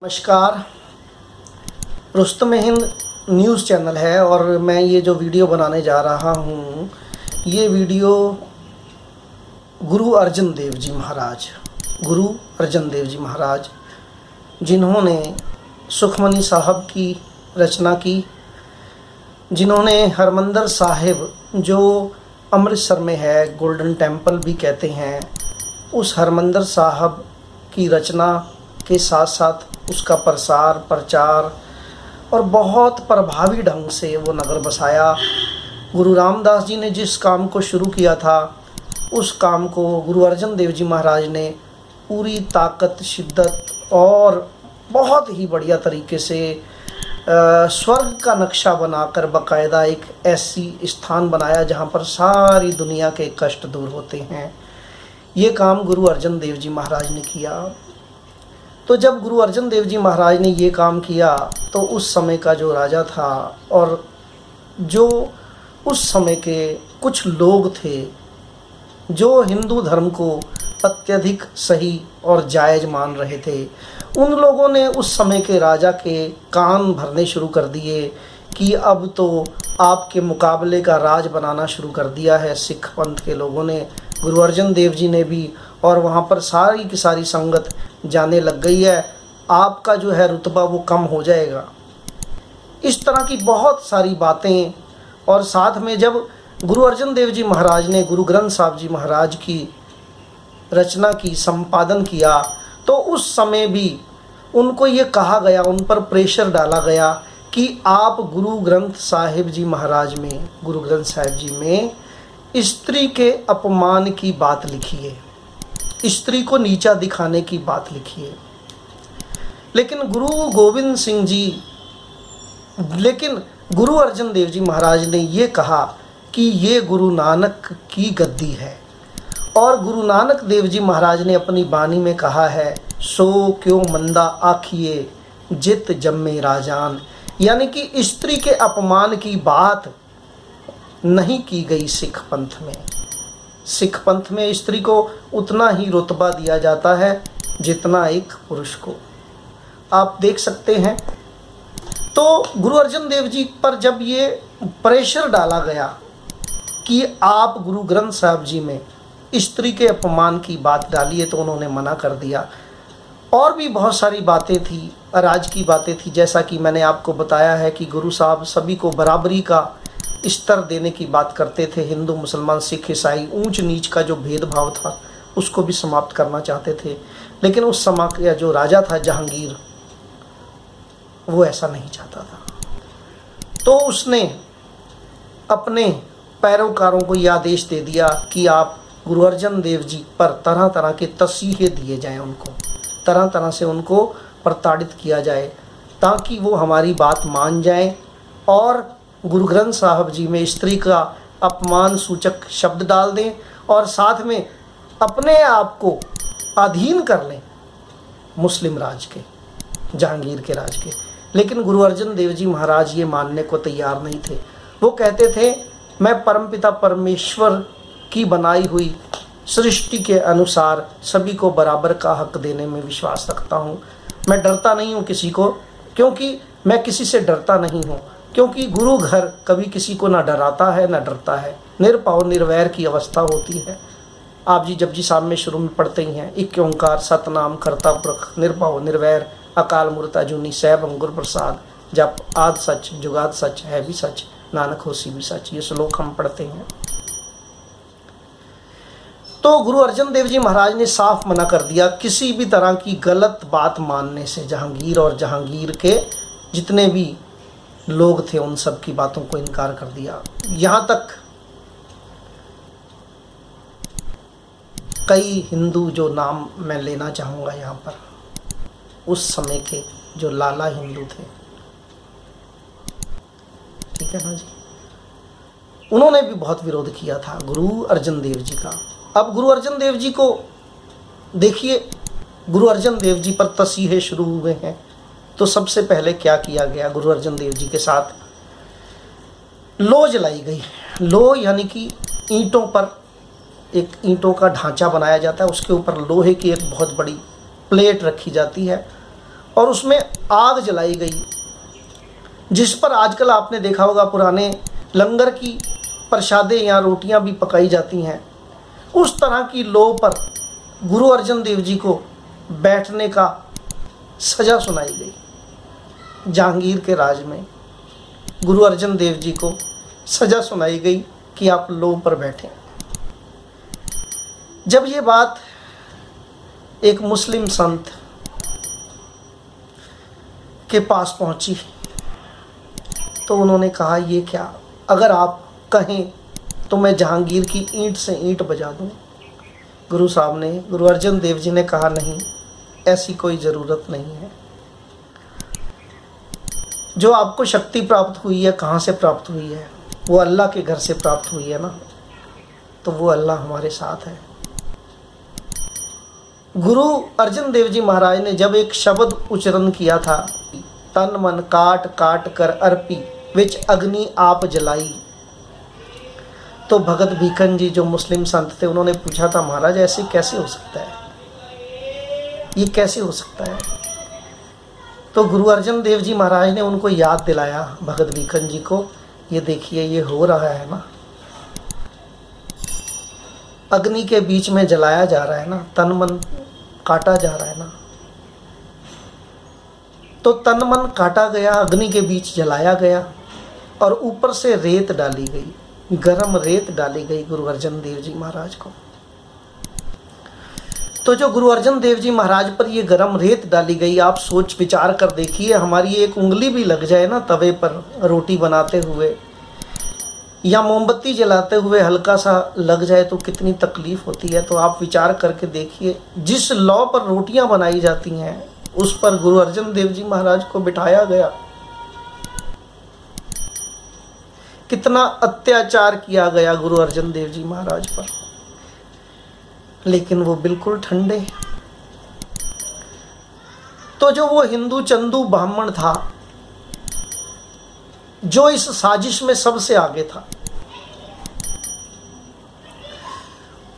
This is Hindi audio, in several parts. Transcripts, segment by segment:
नमस्कार। रुस्तम हिंद न्यूज़ चैनल है और मैं ये जो वीडियो बनाने जा रहा हूँ, ये वीडियो गुरु अर्जन देव जी महाराज जिन्होंने सुखमनी साहब की रचना की, जिन्होंने हरमंदिर साहिब जो अमृतसर में है, गोल्डन टेम्पल भी कहते हैं, उस हरमंदिर साहब की रचना के साथ साथ उसका प्रचार और बहुत प्रभावी ढंग से वो नगर बसाया। गुरु रामदास जी ने जिस काम को शुरू किया था, उस काम को गुरु अर्जन देव जी महाराज ने पूरी ताकत, शिद्दत और बहुत ही बढ़िया तरीके से स्वर्ग का नक्शा बनाकर बाकायदा एक ऐसी स्थान बनाया जहाँ पर सारी दुनिया के कष्ट दूर होते हैं। ये काम गुरु अर्जन देव जी महाराज ने किया। तो जब गुरु अर्जन देव जी महाराज ने ये काम किया तो उस समय का जो राजा था और जो उस समय के कुछ लोग थे जो हिंदू धर्म को अत्यधिक सही और जायज़ मान रहे थे, उन लोगों ने उस समय के राजा के कान भरने शुरू कर दिए कि अब तो आपके मुकाबले का राज बनाना शुरू कर दिया है सिख पंथ के लोगों ने, गुरु अर्जन देव जी ने भी, और वहाँ पर सारी की सारी संगत जाने लग गई है, आपका जो है रुतबा वो कम हो जाएगा। इस तरह की बहुत सारी बातें। और साथ में जब गुरु अर्जन देव जी महाराज ने गुरु ग्रंथ साहब जी महाराज की रचना की, संपादन किया, तो उस समय भी उनको ये कहा गया, उन पर प्रेशर डाला गया कि आप गुरु ग्रंथ साहिब जी महाराज में, गुरु ग्रंथ साहिब जी में स्त्री के अपमान की बात लिखिए, स्त्री को नीचा दिखाने की बात लिखिए। लेकिन गुरु अर्जन देव जी महाराज ने ये कहा कि ये गुरु नानक की गद्दी है। और गुरु नानक देव जी महाराज ने अपनी बानी में कहा है, सो क्यों मंदा आखिए जित जम्मे राजान, यानी कि स्त्री के अपमान की बात नहीं की गई सिख पंथ में। सिख पंथ में स्त्री को उतना ही रुतबा दिया जाता है जितना एक पुरुष को, आप देख सकते हैं। तो गुरु अर्जन देव जी पर जब ये प्रेशर डाला गया कि आप गुरु ग्रंथ साहब जी में स्त्री के अपमान की बात डालिए, तो उन्होंने मना कर दिया। और भी बहुत सारी बातें थी, राज की बातें थी, जैसा कि मैंने आपको बताया है कि गुरु साहब सभी को बराबरी का स्तर देने की बात करते थे। हिंदू, मुसलमान, सिख, ईसाई, ऊंच नीच का जो भेदभाव था उसको भी समाप्त करना चाहते थे। लेकिन उस समय का जो राजा था जहांगीर, वो ऐसा नहीं चाहता था। तो उसने अपने पैरोकारों को यह आदेश दे दिया कि आप गुरु अर्जन देव जी पर तरह तरह के तसीहे दिए जाएं, उनको तरह तरह से उनको प्रताड़ित किया जाए ताकि वो हमारी बात मान जाएं और गुरु ग्रंथ साहब जी में स्त्री का अपमान सूचक शब्द डाल दें और साथ में अपने आप को अधीन कर लें मुस्लिम राज के, जहांगीर के राज के। लेकिन गुरु अर्जन देव जी महाराज ये मानने को तैयार नहीं थे। वो कहते थे, मैं परमपिता परमेश्वर की बनाई हुई सृष्टि के अनुसार सभी को बराबर का हक देने में विश्वास रखता हूँ। मैं डरता नहीं हूँ किसी को, क्योंकि मैं किसी से डरता नहीं हूँ, क्योंकि गुरु घर कभी किसी को ना डराता है ना डरता है। निरपाव निर्वैर की अवस्था होती है। आप जी जपजी साहब में शुरू में पढ़ते ही हैं, एक ओंकार सतनाम करता पुरख निरपाव निर्वैर अकाल मूर्त अजूनी सैभ अंगुर प्रसाद, जप आद सच जुगाद सच है भी सच नानक होसी भी सच। ये श्लोक हम पढ़ते हैं। तो गुरु अर्जन देव जी महाराज ने साफ मना कर दिया किसी भी तरह की गलत बात मानने से। जहांगीर और जहांगीर के जितने भी लोग थे उन सब की बातों को इनकार कर दिया। यहाँ तक कई हिंदू, जो नाम मैं लेना चाहूँगा यहाँ पर, उस समय के जो लाला हिंदू थे, ठीक है ना जी, उन्होंने भी बहुत विरोध किया था गुरु अर्जन देव जी का। अब गुरु अर्जन देव जी को देखिए, गुरु अर्जन देव जी पर तसीहे शुरू हुए हैं। तो सबसे पहले क्या किया गया, गुरु अर्जन देव जी के साथ लो जलाई गई। लो यानी कि ईंटों पर एक ईंटों का ढांचा बनाया जाता है, उसके ऊपर लोहे की एक बहुत बड़ी प्लेट रखी जाती है और उसमें आग जलाई गई, जिस पर आजकल आपने देखा होगा पुराने लंगर की प्रसादें या रोटियां भी पकाई जाती हैं। उस तरह की लौ पर गुरु अर्जन देव जी को बैठने का सज़ा सुनाई गई। जहांगीर के राज में गुरु अर्जन देव जी को सज़ा सुनाई गई कि आप लौ पर बैठें। जब ये बात एक मुस्लिम संत के पास पहुंची तो उन्होंने कहा, ये क्या, अगर आप कहें तो मैं जहांगीर की ईंट से ईंट बजा दूं। गुरु साहब ने, गुरु अर्जन देव जी ने कहा, नहीं, ऐसी कोई ज़रूरत नहीं है। जो आपको शक्ति प्राप्त हुई है, कहाँ से प्राप्त हुई है? वो अल्लाह के घर से प्राप्त हुई है ना, तो वो अल्लाह हमारे साथ है। गुरु अर्जन देव जी महाराज ने जब एक शब्द उच्चारण किया था, तन मन काट काट कर अर्पी विच अग्नि आप जलाई, तो भगत भीखन जी जो मुस्लिम संत थे उन्होंने पूछा था, महाराज ऐसे कैसे हो सकता है, ये कैसे हो सकता है? तो गुरु अर्जन देव जी महाराज ने उनको याद दिलाया, भगत भीखन जी को, ये देखिए ये हो रहा है ना, अग्नि के बीच में जलाया जा रहा है ना, तन मन काटा जा रहा है ना। तो तन मन काटा गया, अग्नि के बीच जलाया गया और ऊपर से रेत डाली गई, गरम रेत डाली गई गुरु अर्जन देव जी महाराज को। तो जो गुरु अर्जन देव जी महाराज पर ये गरम रेत डाली गई, आप सोच विचार कर देखिए, हमारी एक उंगली भी लग जाए ना तवे पर रोटी बनाते हुए या मोमबत्ती जलाते हुए हल्का सा लग जाए तो कितनी तकलीफ होती है। तो आप विचार करके देखिए, जिस लौ पर रोटियां बनाई जाती हैं उस पर गुरु अर्जन देव जी महाराज को बिठाया गया। कितना अत्याचार किया गया गुरु अर्जन देव जी महाराज पर, लेकिन वो बिल्कुल ठंडे। तो जो वो हिंदू चंदू ब्राह्मण था जो इस साजिश में सबसे आगे था,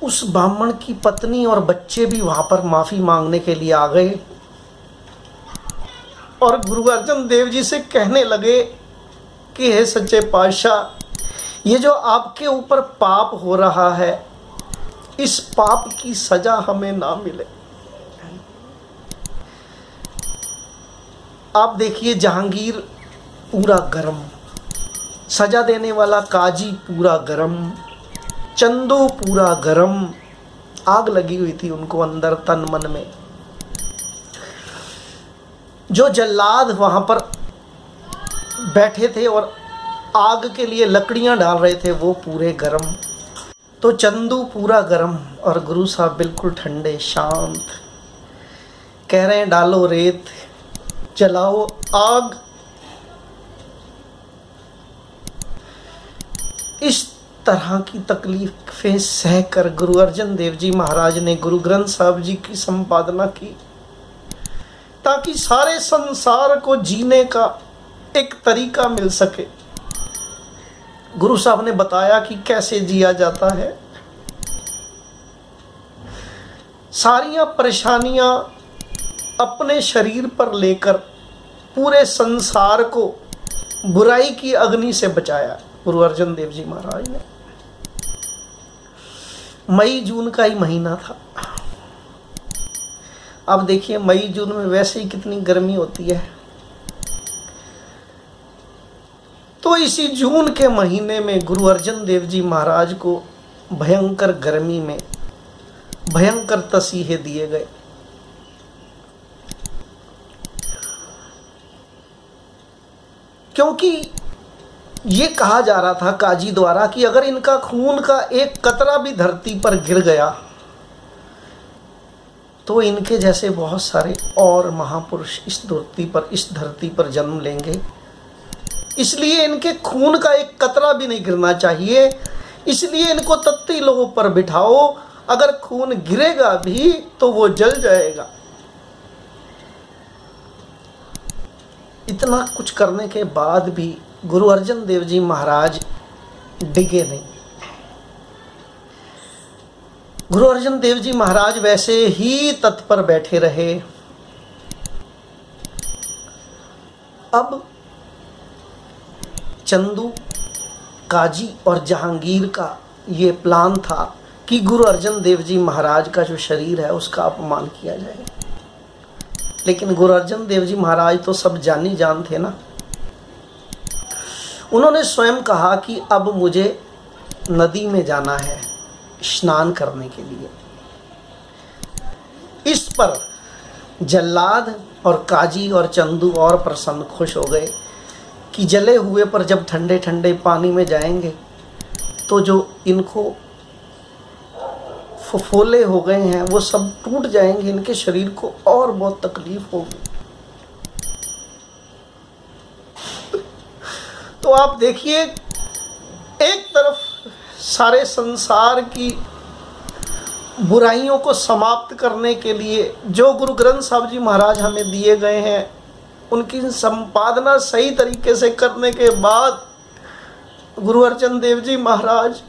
उस ब्राह्मण की पत्नी और बच्चे भी वहां पर माफी मांगने के लिए आ गए और गुरु अर्जन देव जी से कहने लगे कि हे सच्चे पातशाह, ये जो आपके ऊपर पाप हो रहा है, इस पाप की सजा हमें ना मिले। आप देखिए, जहांगीर पूरा गरम, सजा देने वाला काजी पूरा गरम, चंदू पूरा गरम, आग लगी हुई थी उनको अंदर तन मन में। जो जल्लाद वहां पर बैठे थे और आग के लिए लकड़ियां डाल रहे थे वो पूरे गरम। तो चंदू पूरा गरम और गुरु साहब बिल्कुल ठंडे शांत, कह रहे हैं डालो रेत, जलाओ आग। इस तरह की तकलीफें सहकर गुरु अर्जन देव जी महाराज ने गुरु ग्रंथ साहब जी की संपादना की, ताकि सारे संसार को जीने का एक तरीका मिल सके। गुरु साहब ने बताया कि कैसे जिया जाता है। सारियां परेशानियां अपने शरीर पर लेकर पूरे संसार को बुराई की अग्नि से बचाया गुरु अर्जन देव जी महाराज ने। मई जून का ही महीना था। अब देखिए, मई जून में वैसे ही कितनी गर्मी होती है, तो इसी जून के महीने में गुरु अर्जन देव जी महाराज को भयंकर गर्मी में भयंकर तसीहे दिए गए। क्योंकि ये कहा जा रहा था काजी द्वारा कि अगर इनका खून का एक कतरा भी धरती पर गिर गया तो इनके जैसे बहुत सारे और महापुरुष इस धरती पर जन्म लेंगे। इसलिए इनके खून का एक कतरा भी नहीं गिरना चाहिए, इसलिए इनको तत्ती लोगों पर बिठाओ, अगर खून गिरेगा भी तो वो जल जाएगा। इतना कुछ करने के बाद भी गुरु अर्जन देव जी महाराज डिगे नहीं। गुरु अर्जन देव जी महाराज वैसे ही तत्पर बैठे रहे। अब चंदू, काजी और जहांगीर का ये प्लान था कि गुरु अर्जन देव जी महाराज का जो शरीर है उसका अपमान किया जाए। लेकिन गुरु अर्जन देव जी महाराज तो सब जानी जान थे ना। उन्होंने स्वयं कहा कि अब मुझे नदी में जाना है स्नान करने के लिए। इस पर जल्लाद और काजी और चंदू और प्रसन्न खुश हो गए कि जले हुए पर जब ठंडे ठंडे पानी में जाएंगे तो जो इनको फफोले हो गए हैं वो सब टूट जाएंगे, इनके शरीर को और बहुत तकलीफ होगी। तो आप देखिए, एक तरफ सारे संसार की बुराइयों को समाप्त करने के लिए जो गुरु ग्रंथ साहब जी महाराज हमें दिए गए हैं उनकी संपादना सही तरीके से करने के बाद गुरु अर्जन देव जी महाराज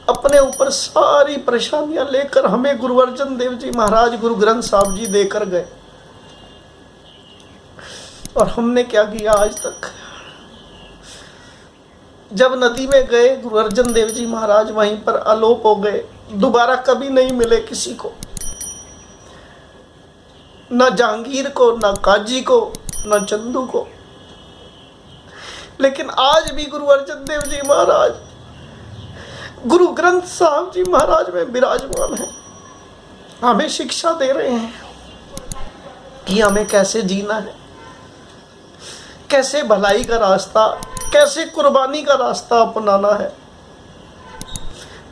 अपने ऊपर सारी परेशानियां लेकर हमें गुरु अर्जन देव जी महाराज गुरु ग्रंथ साहब जी देकर गए। और हमने क्या किया आज तक? जब नदी में गए गुरु अर्जन देव जी महाराज वहीं पर आलोप हो गए, दोबारा कभी नहीं मिले किसी को, न जहांगीर को, न काजी को, न चंदू को। लेकिन आज भी गुरु अर्जन देव जी महाराज गुरु ग्रंथ साहब जी महाराज में विराजमान है, हमें शिक्षा दे रहे हैं कि हमें कैसे जीना है, कैसे भलाई का रास्ता, कैसे कुर्बानी का रास्ता अपनाना है।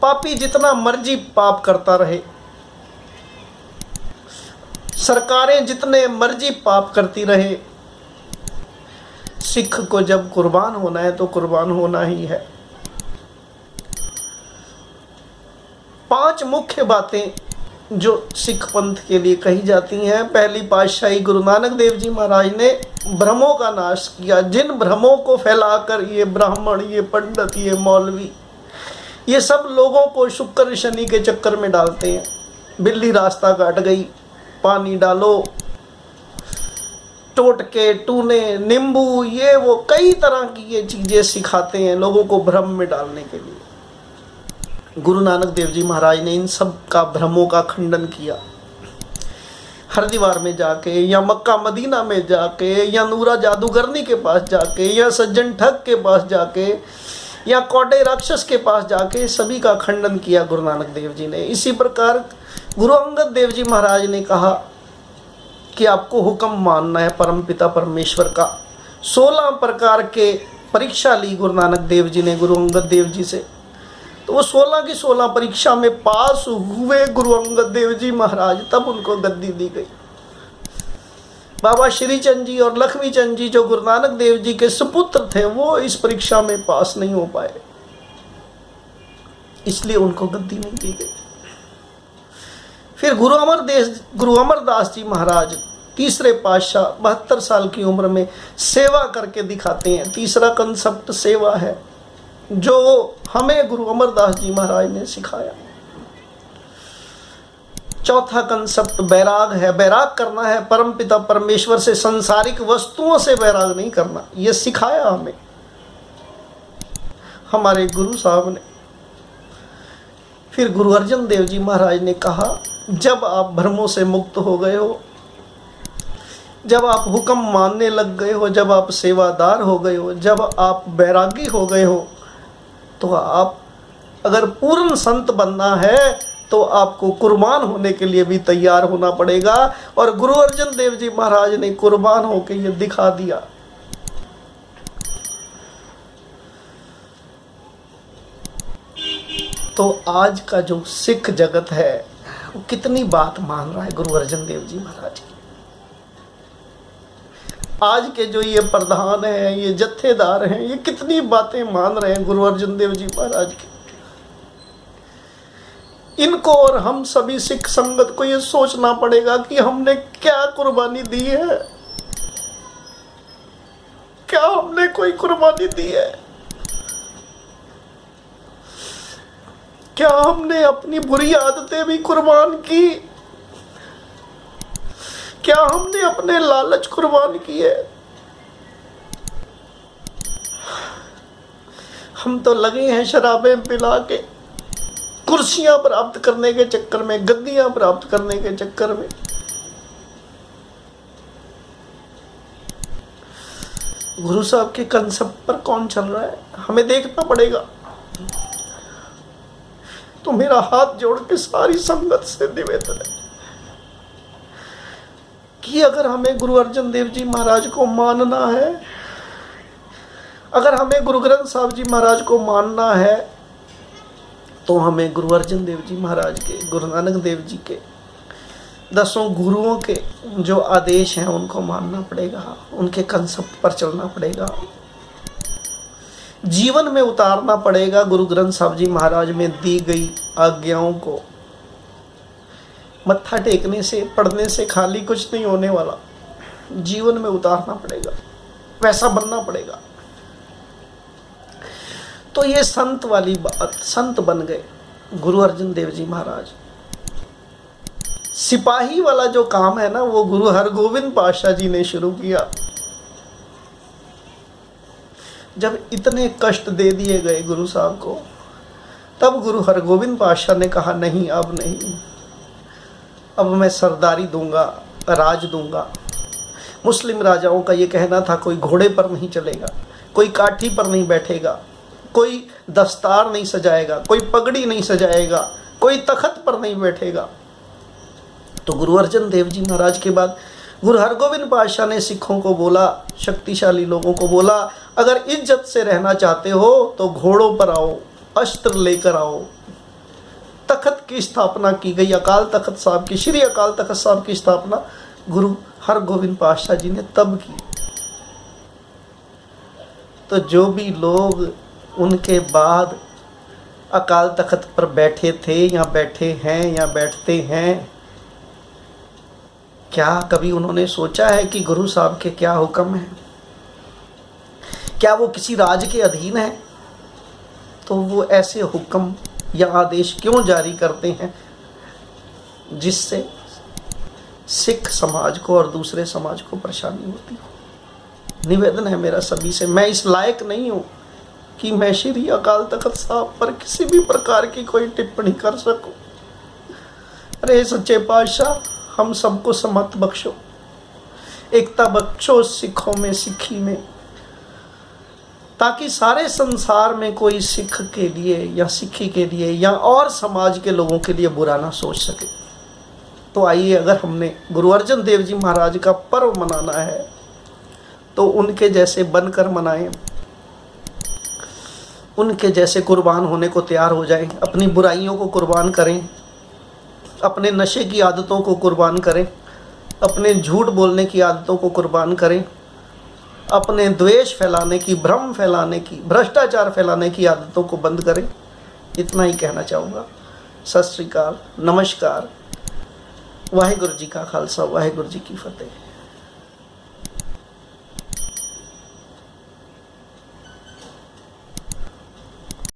पापी जितना मर्जी पाप करता रहे, सरकारें जितने मर्जी पाप करती रहे, सिख को जब कुर्बान होना है तो कुर्बान होना ही है। 5 मुख्य बातें जो सिख पंथ के लिए कही जाती हैं। पहली पातशाही गुरु नानक देव जी महाराज ने भ्रमों का नाश किया। जिन भ्रमों को फैलाकर ये ब्राह्मण, ये पंडित, ये मौलवी, ये सब लोगों को शुक्र शनि के चक्कर में डालते हैं। बिल्ली रास्ता काट गई, पानी डालो, टोटके, टूने, नींबू, ये वो कई तरह की ये चीज़ें सिखाते हैं लोगों को भ्रम में डालने के लिए। गुरु नानक देव जी महाराज ने इन सब का भ्रमों का खंडन किया। हरिद्वार में जाके या मक्का मदीना में जाके या नूरा जादूगरनी के पास जाके या सज्जन ठग के पास जाके या कौटे राक्षस के पास जाके सभी का खंडन किया गुरु नानक देव जी ने। इसी प्रकार गुरु अंगद देव जी महाराज ने कहा कि आपको हुक्म मानना है परमपिता परमेश्वर का। 16 प्रकार के परीक्षा ली गुरु नानक देव जी ने गुरु अंगद देव जी से, तो वो 16 की 16 परीक्षा में पास हुए गुरु अंगद देव जी महाराज, तब उनको गद्दी दी गई। बाबा श्री चंद जी और लक्ष्मी चंद जी जो गुरु नानक देव जी के सुपुत्र थे वो इस परीक्षा में पास नहीं हो पाए, इसलिए उनको गद्दी नहीं दी गई। फिर गुरु अमरदास जी महाराज तीसरे पातशाह 72 साल की उम्र में सेवा करके दिखाते हैं। तीसरा कंसेप्ट सेवा है जो हमें गुरु अमरदास जी महाराज ने सिखाया। चौथा कंसेप्ट बैराग है। बैराग करना है परमपिता परमेश्वर से, संसारिक वस्तुओं से बैराग नहीं करना, ये सिखाया हमें हमारे गुरु साहब ने। फिर गुरु अर्जन देव जी महाराज ने कहा, जब आप भ्रमों से मुक्त हो गए हो, जब आप हुक्म मानने लग गए हो, जब आप सेवादार हो गए हो, जब आप बैरागी हो गए हो, तो आप अगर पूर्ण संत बनना है तो आपको कुर्बान होने के लिए भी तैयार होना पड़ेगा। और गुरु अर्जन देव जी महाराज ने कुर्बान होकर ये दिखा दिया। तो आज का जो सिख जगत है वो कितनी बात मान रहा है गुरु अर्जन देव जी महाराज की। आज के जो ये प्रधान हैं, ये जत्थेदार हैं, ये कितनी बातें मान रहे हैं गुरु अर्जन देव जी महाराज की। इनको और हम सभी सिख संगत को ये सोचना पड़ेगा कि हमने क्या कुर्बानी दी है। क्या हमने कोई कुर्बानी दी है? क्या हमने अपनी बुरी आदतें भी कुर्बान की? क्या हमने अपने लालच कुर्बान किए? हम तो लगे हैं शराबें पिला के, कुर्सियां प्राप्त करने के चक्कर में, गद्दियां प्राप्त करने के चक्कर में। गुरु साहब के कंसेप्ट पर कौन चल रहा है, हमें देखना पड़ेगा। तो मेरा हाथ जोड़ के सारी संगत से निवेदन है कि अगर हमें गुरु अर्जन देव जी महाराज को मानना है, अगर हमें गुरु ग्रंथ साहब जी महाराज को मानना है, तो हमें गुरु अर्जन देव जी महाराज के, गुरु नानक देव जी के 10 गुरुओं के जो आदेश हैं उनको मानना पड़ेगा, उनके कंसेप्ट पर चलना पड़ेगा, जीवन में उतारना पड़ेगा। गुरु ग्रंथ साहब जी महाराज में दी गई आज्ञाओं को मत्था टेकने से, पढ़ने से खाली कुछ नहीं होने वाला, जीवन में उतारना पड़ेगा, वैसा बनना पड़ेगा। तो ये संत वाली बात, संत बन गए गुरु अर्जन देव जी महाराज। सिपाही वाला जो काम है ना, वो गुरु हरगोविंद पातशाह जी ने शुरू किया। जब इतने कष्ट दे दिए गए गुरु साहब को, तब गुरु हरगोविंद पातशाह ने कहा नहीं, अब नहीं, अब मैं सरदारी दूंगा, राज दूंगा। मुस्लिम राजाओं का ये कहना था कोई घोड़े पर नहीं चलेगा, कोई काठी पर नहीं बैठेगा, कोई दस्तार नहीं सजाएगा, कोई पगड़ी नहीं सजाएगा, कोई तख्त पर नहीं बैठेगा। तो गुरु अर्जन देव जी महाराज के बाद गुरु हरगोविंद पातशाह ने सिखों को बोला, शक्तिशाली लोगों को बोला, अगर इज्जत से रहना चाहते हो तो घोड़ों पर आओ, अस्त्र लेकर आओ। तख्त की स्थापना की गई, अकाल तख्त साहब की, श्री अकाल तख्त साहब की स्थापना गुरु हरगोविंद पातशाह जी ने तब की। तो जो भी लोग उनके बाद अकाल तख्त पर बैठे थे या बैठे हैं या बैठते हैं, क्या कभी उन्होंने सोचा है कि गुरु साहब के क्या हुक्म है? क्या वो किसी राज के अधीन है? तो वो ऐसे हुक्म या आदेश क्यों जारी करते हैं जिससे सिख समाज को और दूसरे समाज को परेशानी होती हो? निवेदन है मेरा सभी से, मैं इस लायक नहीं हूँ कि मैं श्री अकाल तख्त साहब पर किसी भी प्रकार की कोई टिप्पणी कर सकूं। अरे सच्चे पातशाह, हम सबको समत बख्शो, एकता बख्शो सिखों में, सिखी में, ताकि सारे संसार में कोई सिख के लिए या सिखी के लिए या और समाज के लोगों के लिए बुरा ना सोच सके। तो आइए, अगर हमने गुरु अर्जन देव जी महाराज का पर्व मनाना है तो उनके जैसे बनकर मनाएं, उनके जैसे कुर्बान होने को तैयार हो जाएं, अपनी बुराइयों को कुर्बान करें, अपने नशे की आदतों को कुर्बान करें, अपने झूठ बोलने की आदतों को कुर्बान करें, अपने द्वेष फैलाने की, भ्रम फैलाने की, भ्रष्टाचार फैलाने की आदतों को बंद करें। इतना ही कहना चाहूँगा। सत श्री अकाल, नमस्कार। वाहिगुरु जी का खालसा, वाहिगुरु जी की फतेह।